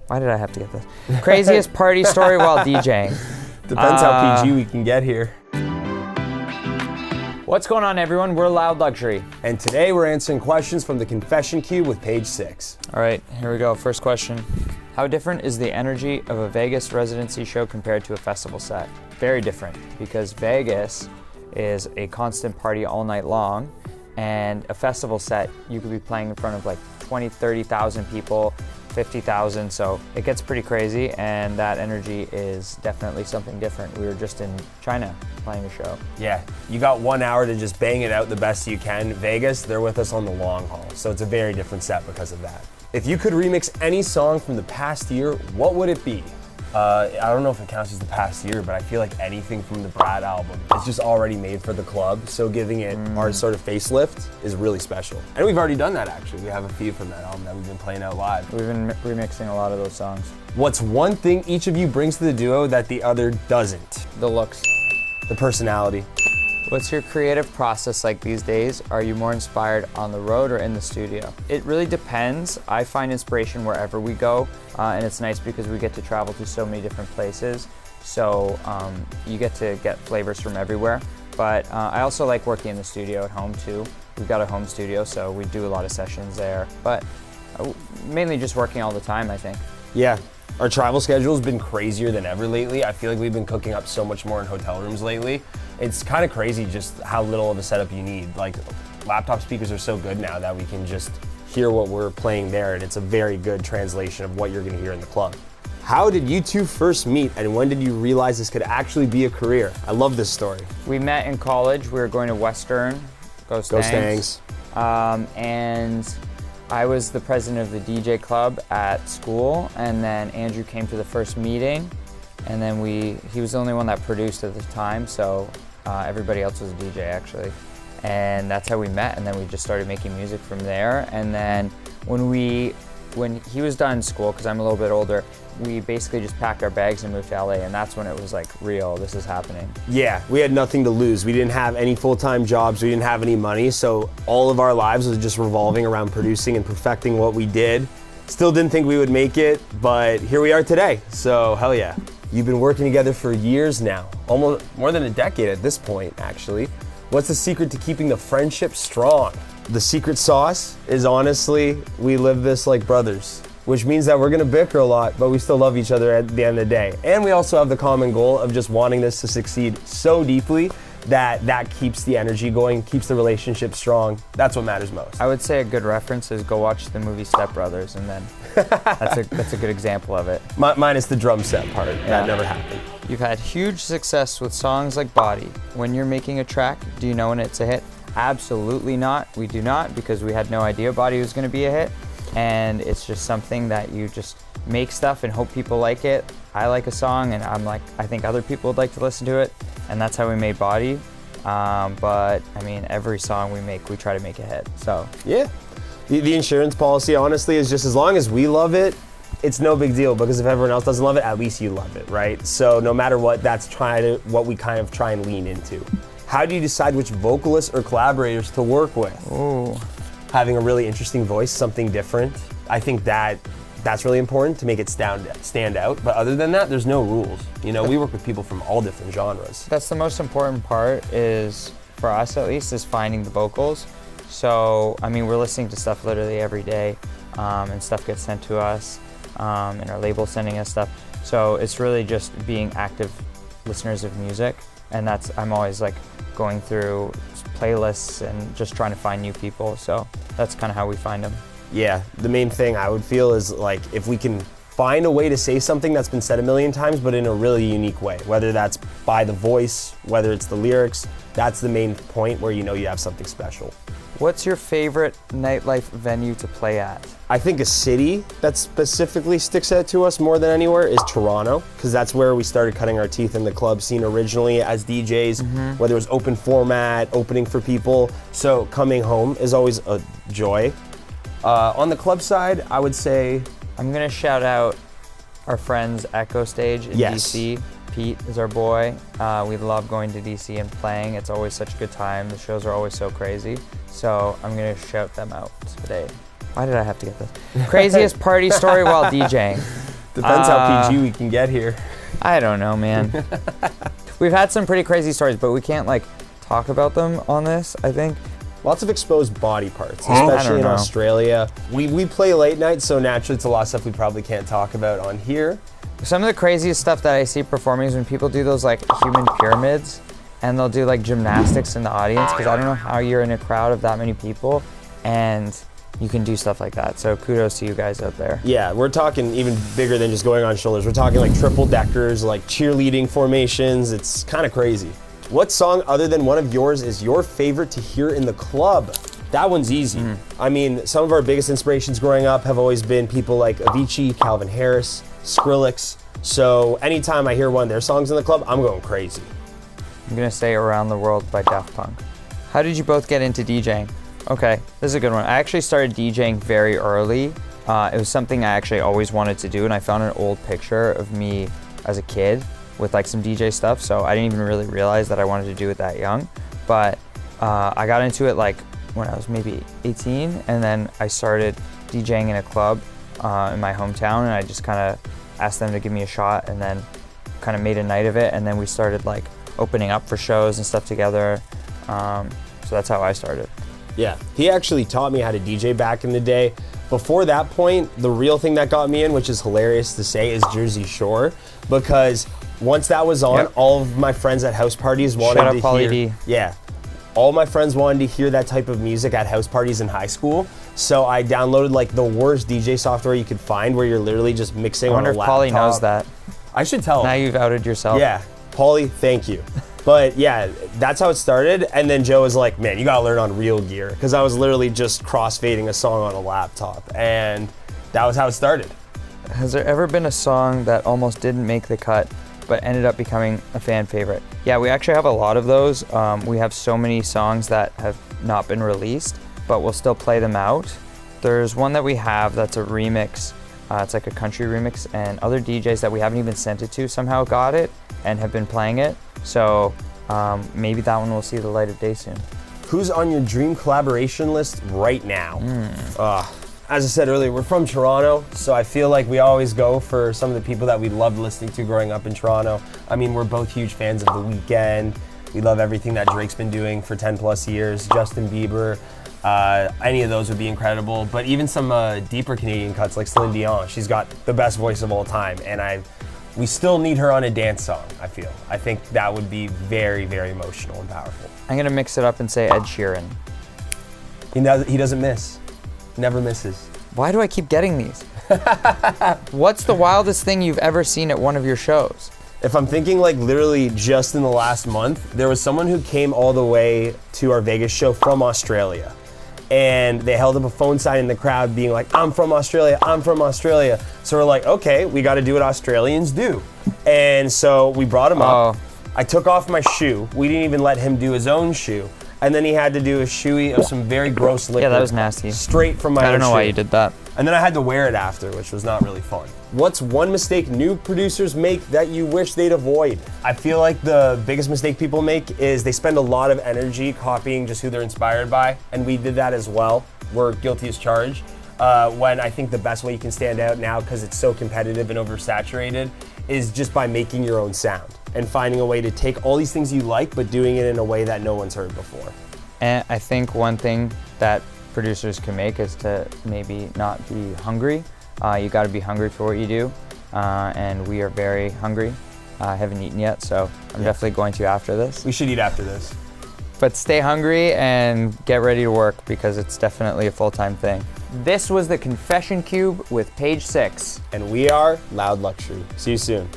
Why did I have to get this? Craziest party story while DJing. Depends how PG we can get here. What's going on, everyone? We're Loud Luxury. And today we're answering questions from the confession queue with page 6. All right, here we go. First question. How different is the energy of a Vegas residency show compared to a festival set? Very different, because Vegas is a constant party all night long, and a festival set, you could be playing in front of like 20, 30,000 people, 50,000, so it gets pretty crazy, and that energy is definitely something different. We were just in China playing a show. Yeah, you got 1 hour to just bang it out the best you can. Vegas, they're with us on the long haul, so it's a very different set because of that. If you could remix any song from the past year, what would it be? I don't know if it counts as the past year, but I feel like anything from the Brad album is just already made for the club, so giving it our sort of facelift is really special. And we've already done that, actually. We have a few from that album that we've been playing out live. We've been remixing a lot of those songs. What's one thing each of you brings to the duo that the other doesn't? The looks. The personality. What's your creative process like these days? Are you more inspired on the road or in the studio? It really depends. I find inspiration wherever we go, and it's nice because we get to travel to so many different places, so you get to get flavors from everywhere. But I also like working in the studio at home too. We've got a home studio, so we do a lot of sessions there, but mainly just working all the time, I think. Yeah. Our travel schedule has been crazier than ever lately. I feel like we've been cooking up so much more in hotel rooms lately. It's kind of crazy just how little of a setup you need. Like, laptop speakers are so good now that we can just hear what we're playing there, and it's a very good translation of what you're gonna hear in the club. How did you two first meet, and when did you realize this could actually be a career? I love this story. We met in college. We were going to Western, Go Stangs. And I was the president of the DJ club at school, and then Andrew came to the first meeting, and then he was the only one that produced at the time, so everybody else was a DJ actually. And that's how we met, and then we just started making music from there. And then when he was done school, because I'm a little bit older, we basically just packed our bags and moved to LA, and that's when it was like, real, this is happening. Yeah, we had nothing to lose. We didn't have any full-time jobs, we didn't have any money, so all of our lives was just revolving around producing and perfecting what we did. Still didn't think we would make it, but here we are today, so hell yeah. You've been working together for years now, almost more than a decade at this point, actually. What's the secret to keeping the friendship strong? The secret sauce is honestly, we live this like brothers, which means that we're gonna bicker a lot, but we still love each other at the end of the day. And we also have the common goal of just wanting this to succeed so deeply that keeps the energy going, keeps the relationship strong. That's what matters most. I would say a good reference is go watch the movie Step Brothers, and then that's a good example of it. Minus the drum set part, that never happened. You've had huge success with songs like Body. When you're making a track, do you know when it's a hit? Absolutely not. We do not, because we had no idea Body was gonna be a hit. And it's just something that you just make stuff and hope people like it. I like a song, and I'm like, I think other people would like to listen to it, and that's how we made Body. But I mean, every song we make, we try to make a hit, so. Yeah, the insurance policy, honestly, is just as long as we love it, it's no big deal, because if everyone else doesn't love it, at least you love it, right? So no matter what, that's what we kind of try and lean into. How do you decide which vocalists or collaborators to work with? Ooh. Having a really interesting voice, something different. I think that's really important to make it stand out. But other than that, there's no rules. You know, we work with people from all different genres. That's the most important part, is, for us at least, is finding the vocals. So, I mean, we're listening to stuff literally every day, and stuff gets sent to us, and our label's sending us stuff. So it's really just being active listeners of music, and I'm always like going through playlists and just trying to find new people, so that's kind of how we find them. Yeah, the main thing I would feel is like if we can find a way to say something that's been said a million times but in a really unique way, whether that's by the voice, whether it's the lyrics, that's the main point where you know you have something special. What's your favorite nightlife venue to play at? I think a city that specifically sticks out to us more than anywhere is Toronto, because that's where we started cutting our teeth in the club scene originally as DJs, whether it was open format, opening for people. So coming home is always a joy. On the club side, I would say... I'm gonna shout out our friends Echo Stage in DC. Pete is our boy. We love going to DC and playing. It's always such a good time. The shows are always so crazy. So I'm gonna shout them out today. Why did I have to get this? Craziest party story while DJing. Depends how PG we can get here. I don't know, man. We've had some pretty crazy stories, but we can't like talk about them on this, I think. Lots of exposed body parts, especially in Australia. We play late night, so naturally it's a lot of stuff we probably can't talk about on here. Some of the craziest stuff that I see performing is when people do those like human pyramids and they'll do like gymnastics in the audience, because I don't know how you're in a crowd of that many people and you can do stuff like that. So kudos to you guys out there. Yeah, we're talking even bigger than just going on shoulders. We're talking like triple deckers, like cheerleading formations. It's kind of crazy. What song other than one of yours is your favorite to hear in the club? That one's easy. I mean, some of our biggest inspirations growing up have always been people like Avicii, Calvin Harris, Skrillex. So anytime I hear one of their songs in the club, I'm going crazy. I'm gonna say Around the World by Daft Punk. How did you both get into DJing? Okay, this is a good one. I actually started DJing very early. It was something I actually always wanted to do, and I found an old picture of me as a kid with like some DJ stuff, so I didn't even really realize that I wanted to do it that young. But I got into it like when I was maybe 18, and then I started DJing in a club in my hometown, and I just kind of asked them to give me a shot, and then kind of made a night of it, and then we started like opening up for shows and stuff together. So that's how I started. Yeah, he actually taught me how to DJ back in the day. Before that point, the real thing that got me in, which is hilarious to say, is Jersey Shore, because once that was on, all of my friends at house parties wanted to Pauly hear. D. Yeah, all my friends wanted to hear that type of music at house parties in high school. So I downloaded like the worst DJ software you could find, where you're literally just mixing on a laptop. I wonder if Pauly knows that. I should tell him. Now you've outed yourself. Yeah, Pauly, thank you. But yeah, that's how it started. And then Joe was like, man, you gotta learn on real gear. Because I was literally just crossfading a song on a laptop. And that was how it started. Has there ever been a song that almost didn't make the cut, but ended up becoming a fan favorite? Yeah, we actually have a lot of those. We have so many songs that have not been released, but we'll still play them out. There's one that we have that's a remix. It's like a country remix, and other DJs that we haven't even sent it to somehow got it and have been playing it. So maybe that one will see the light of day soon. Who's on your dream collaboration list right now? As I said earlier, we're from Toronto, so I feel like we always go for some of the people that we loved listening to growing up in Toronto. I mean, we're both huge fans of The Weeknd. We love everything that Drake's been doing for 10 plus years. Justin Bieber. Any of those would be incredible, but even some deeper Canadian cuts like Celine Dion. She's got the best voice of all time, and we still need her on a dance song, I feel. I think that would be very, very emotional and powerful. I'm gonna mix it up and say Ed Sheeran. He doesn't miss. Never misses. Why do I keep getting these? What's the wildest thing you've ever seen at one of your shows? If I'm thinking like literally just in the last month, there was someone who came all the way to our Vegas show from Australia. And they held up a phone sign in the crowd being like, I'm from Australia, I'm from Australia. So we're like, okay, we got to do what Australians do. And so we brought him up. I took off my shoe. We didn't even let him do his own shoe. And then he had to do a shoey of some very gross liquid. Yeah, that was nasty. Straight from my I don't know why you did that. And then I had to wear it after, which was not really fun. What's one mistake new producers make that you wish they'd avoid? I feel like the biggest mistake people make is they spend a lot of energy copying just who they're inspired by, and we did that as well. We're guilty as charged. When I think the best way you can stand out now, because it's so competitive and oversaturated, is just by making your own sound and finding a way to take all these things you like, but doing it in a way that no one's heard before. And I think one thing that producers can make is to maybe not be hungry. You got to be hungry for what you do, and we are very hungry. I haven't eaten yet, so I'm definitely going to after this. We should eat after this. But stay hungry and get ready to work, because it's definitely a full-time thing. This was the Confession Cube with Page 6. And we are Loud Luxury. See you soon.